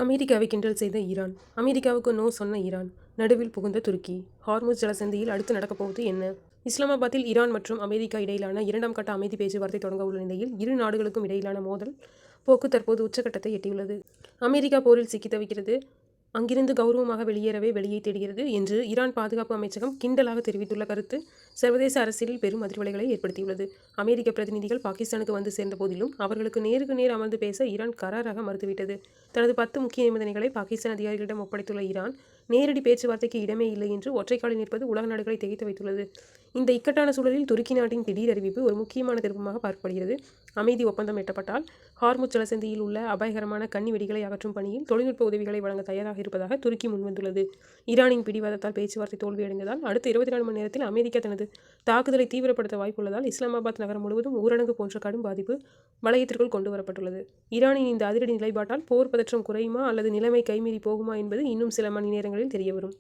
அமெரிக்காவை கிண்டல் செய்த ஈரான். அமெரிக்காவுக்கு நோ சொன்ன ஈரான். நடுவில் புகுந்த துருக்கி. ஹார்முஸ் ஜலசந்தியில் அடுத்து நடக்கப் போவது என்ன? இஸ்லாமாபாத்தில் ஈரான் மற்றும் அமெரிக்கா இடையிலான 2ஆம் கட்ட அமைதி பேச்சுவார்த்தை தொடங்க உள்ள நிலையில் இரு நாடுகளுக்கும் இடையிலான மோதல் போக்கு தற்போது உச்சக்கட்டத்தை எட்டியுள்ளது. அமெரிக்கா போரில் சிக்கி தவிக்கிறது, அங்கிருந்து கௌரவமாக வெளியை தேடுகிறது என்று ஈரான் பாதுகாப்பு அமைச்சகம் கிண்டலாக தெரிவித்துள்ள கருத்து சர்வதேச அரசியலில் பெரும் அதிர்வலைகளை ஏற்படுத்தியுள்ளது. அமெரிக்க பிரதிநிதிகள் பாகிஸ்தானுக்கு வந்து சேர்ந்த போதிலும் அவர்களுக்கு நேருக்கு நேர் அமர்ந்து பேச ஈரான் கராராக மறுத்துவிட்டது. தனது 10 முக்கிய நிபந்தனைகளை பாகிஸ்தான் அதிகாரிகளிடம் ஒப்படைத்துள்ள ஈரான் நேரடி பேச்சுவார்த்தைக்கு இடமே இல்லை என்று ஒற்றைக்காலில் நிற்பது உலக நாடுகளை திகைத்து வைத்துள்ளது. இந்த இக்கட்டான சூழலில் துருக்கி நாட்டின் திடீர் அறிவிப்பு ஒரு முக்கியமான திருப்பமாக பார்க்கப்படுகிறது. அமைதி ஒப்பந்தம் எட்டப்பட்டால் ஹார்முஸ் ஜலசந்தியில் உள்ள அபாயகரமான கன்னி வெடிகளை அகற்றும் பணியில் தொழில்நுட்ப உதவிகளை வழங்க தயாராக இருப்பதாக துருக்கி முன்வந்துள்ளது. ஈரானின் பிடிவாதத்தால் பேச்சுவார்த்தை தோல்வியடைந்ததால் அடுத்த 24 மணி நேரத்தில் அமெரிக்கா தனது தாக்குதலை தீவிரப்படுத்த வாய்ப்புள்ளதால் இஸ்லாமாபாத் நகரம் முழுவதும் ஊரடங்கு போன்ற கடும் பாதிப்பு வளையத்திற்குள் கொண்டு வரப்பட்டுள்ளது. ஈரானின் இந்த அதிரடி நிலைப்பாட்டால் போர் பதற்றம் குறையுமா அல்லது நிலைமை கைமீறி போகுமா என்பது இன்னும் சில மணி நேரங்களில் தெரியவரும்.